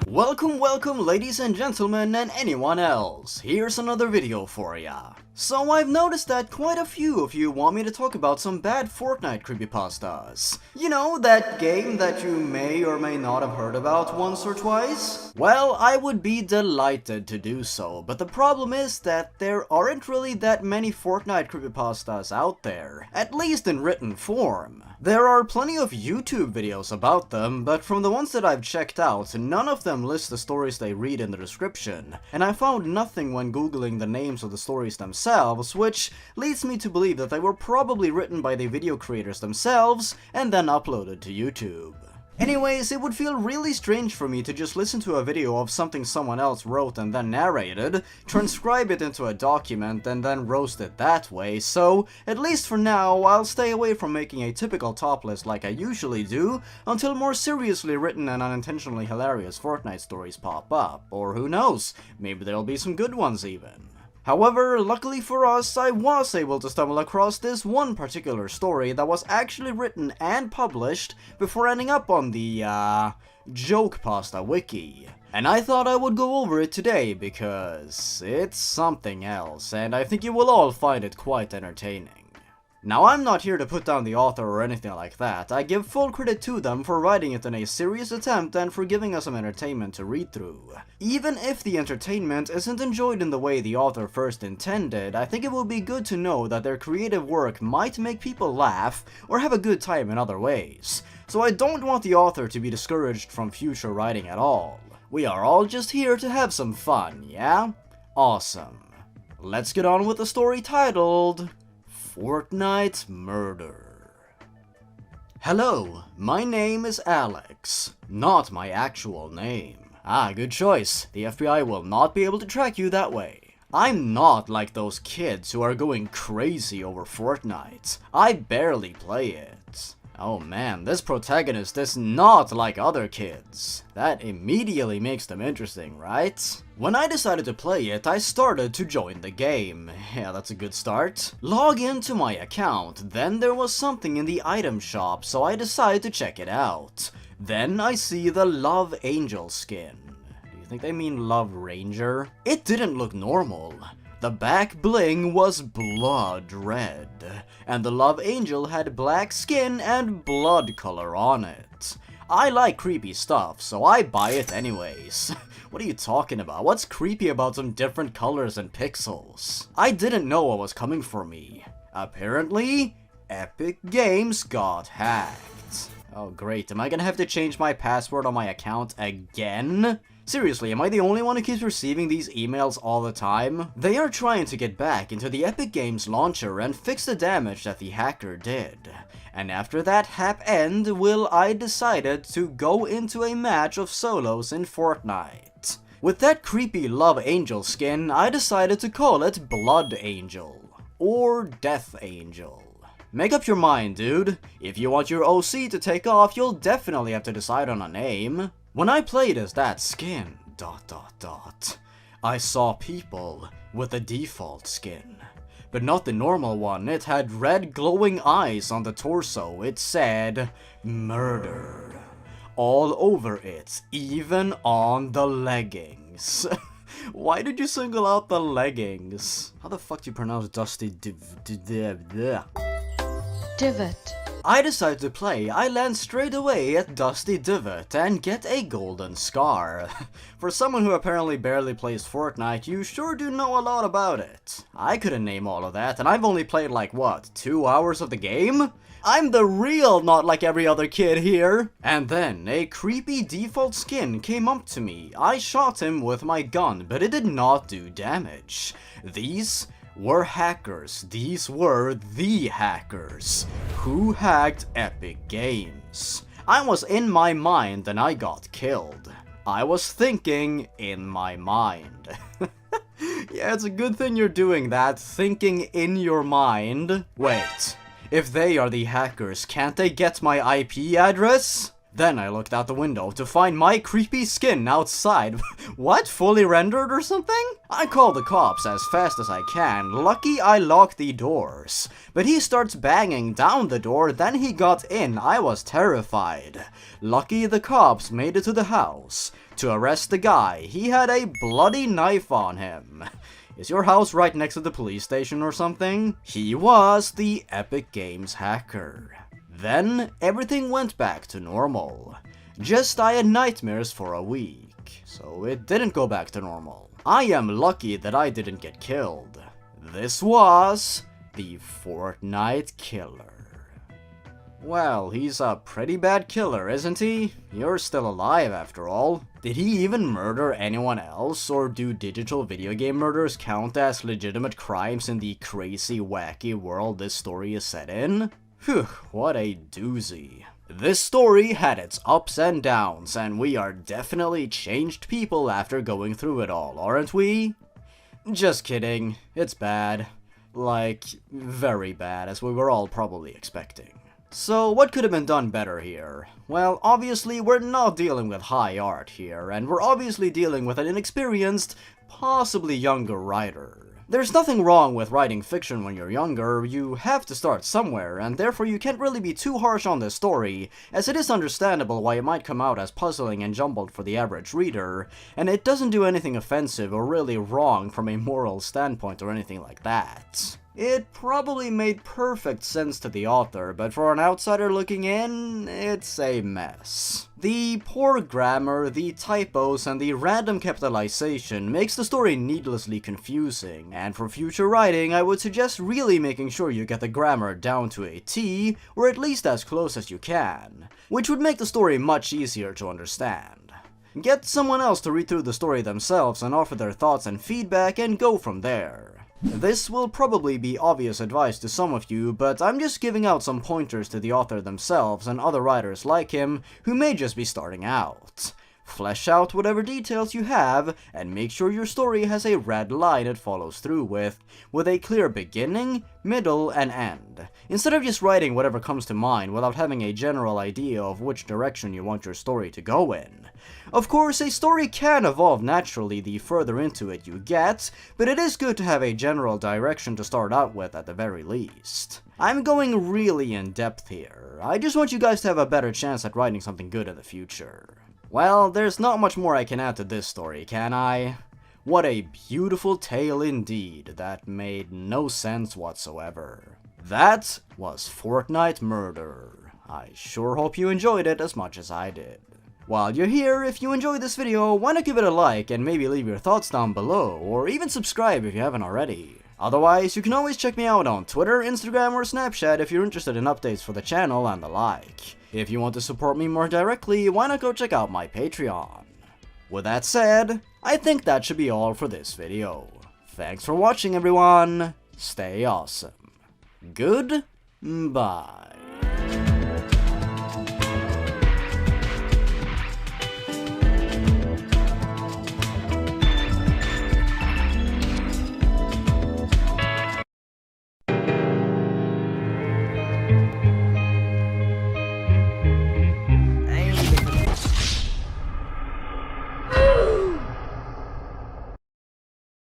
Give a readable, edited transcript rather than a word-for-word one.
Welcome ladies and gentlemen and anyone else. Here's another video for ya. So I've noticed that quite a few of you want me to talk about some bad Fortnite creepypastas. You know, that game that you may or may not have heard about once or twice? Well, I would be delighted to do so, but the problem is that there aren't really that many Fortnite creepypastas out there, at least in written form. There are plenty of YouTube videos about them, but from the ones that I've checked out, none of them list the stories they read in the description, and I found nothing when googling the names of the stories themselves, which leads me to believe that they were probably written by the video creators themselves and then uploaded to YouTube. Anyways, it would feel really strange for me to just listen to a video of something someone else wrote and then narrated, transcribe it into a document and then roast it that way, so at least for now I'll stay away from making a typical top list like I usually do until more seriously written and unintentionally hilarious Fortnite stories pop up, or who knows, maybe there'll be some good ones even. However, luckily for us, I was able to stumble across this one particular story that was actually written and published before ending up on the, Creepypasta wiki. And I thought I would go over it today because it's something else, and I think you will all find it quite entertaining. Now, I'm not here to put down the author or anything like that. I give full credit to them for writing it in a serious attempt and for giving us some entertainment to read through. Even if the entertainment isn't enjoyed in the way the author first intended, I think it will be good to know that their creative work might make people laugh or have a good time in other ways. So I don't want the author to be discouraged from future writing at all. We are all just here to have some fun, yeah? Awesome. Let's get on with the story titled Fortnite Murder. Hello, my name is Alex, not my actual name. Ah, good choice. The FBI will not be able to track you that way. I'm not like those kids who are going crazy over Fortnite. I barely play it. Oh man, this protagonist is not like other kids. That immediately makes them interesting, right? When I decided to play it, I started to join the game. Yeah, that's a good start. Log into my account, then there was something in the item shop, so I decided to check it out. Then I see the Love Angel skin. Do you think they mean Love Ranger? It didn't look normal. The back bling was blood red, and the Love Angel had black skin and blood color on it. I like creepy stuff, so I buy it anyways. What are you talking about? What's creepy about some different colors and pixels? I didn't know what was coming for me. Apparently, Epic Games got hacked. Oh great, am I gonna have to change my password on my account again? Seriously, am I the only one who keeps receiving these emails all the time? They are trying to get back into the Epic Games launcher and fix the damage that the hacker did. And after that end, I decided to go into a match of solos in Fortnite. With that creepy Love Angel skin, I decided to call it Blood Angel. Or Death Angel. Make up your mind, dude. If you want your OC to take off, you'll definitely have to decide on a name. When I played as that skin, I saw people with the default skin. But not the normal one. It had red glowing eyes on the torso. It said, murder. All over it, even on the leggings. Why did you single out the leggings? How the fuck do you pronounce Dusty Divot? I decide to play, I land straight away at Dusty Divot and get a golden scar. For someone who apparently barely plays Fortnite, you sure do know a lot about it. I couldn't name all of that, and I've only played like, what, 2 hours of the game? I'm the real not like every other kid here. And then, a creepy default skin came up to me. I shot him with my gun, but it did not do damage. These were hackers. These were the hackers who hacked Epic Games. I was in my mind and I got killed. I was thinking in my mind. Yeah, it's a good thing you're doing that, thinking in your mind. Wait, if they are the hackers, can't they get my IP address? Then I looked out the window to find my creepy skin outside. What? Fully rendered or something? I call the cops as fast as I can. Lucky I locked the doors. But he starts banging down the door, then he got in. I was terrified. Lucky the cops made it to the house to arrest the guy. He had a bloody knife on him. Is your house right next to the police station or something? He was the Epic Games hacker. Then, everything went back to normal. Just I had nightmares for a week, so it didn't go back to normal. I am lucky that I didn't get killed. This was the Fortnite Killer. Well, he's a pretty bad killer, isn't he? You're still alive after all. Did he even murder anyone else, or do digital video game murders count as legitimate crimes in the crazy, wacky world this story is set in? Phew, what a doozy. This story had its ups and downs, and we are definitely changed people after going through it all, aren't we? Just kidding, it's bad. Like, very bad, as we were all probably expecting. So, what could have been done better here? Well, obviously, we're not dealing with high art here, and we're obviously dealing with an inexperienced, possibly younger writer. There's nothing wrong with writing fiction when you're younger, you have to start somewhere, and therefore you can't really be too harsh on this story, as it is understandable why it might come out as puzzling and jumbled for the average reader, and it doesn't do anything offensive or really wrong from a moral standpoint or anything like that. It probably made perfect sense to the author, but for an outsider looking in, it's a mess. The poor grammar, the typos, and the random capitalization makes the story needlessly confusing, and for future writing I would suggest really making sure you get the grammar down to a T, or at least as close as you can, which would make the story much easier to understand. Get someone else to read through the story themselves and offer their thoughts and feedback and go from there. This will probably be obvious advice to some of you, but I'm just giving out some pointers to the author themselves and other writers like him who may just be starting out. Flesh out whatever details you have, and make sure your story has a red line it follows through with a clear beginning, middle, and end, instead of just writing whatever comes to mind without having a general idea of which direction you want your story to go in. Of course, a story can evolve naturally the further into it you get, but it is good to have a general direction to start out with at the very least. I'm going really in depth here. I just want you guys to have a better chance at writing something good in the future. Well, there's not much more I can add to this story, can I? What a beautiful tale indeed that made no sense whatsoever. That was Fortnite Murder. I sure hope you enjoyed it as much as I did. While you're here, if you enjoyed this video, why not give it a like and maybe leave your thoughts down below, or even subscribe if you haven't already. Otherwise, you can always check me out on Twitter, Instagram, or Snapchat if you're interested in updates for the channel and the like. If you want to support me more directly, why not go check out my Patreon? With that said, I think that should be all for this video. Thanks for watching everyone, stay awesome. Goodbye.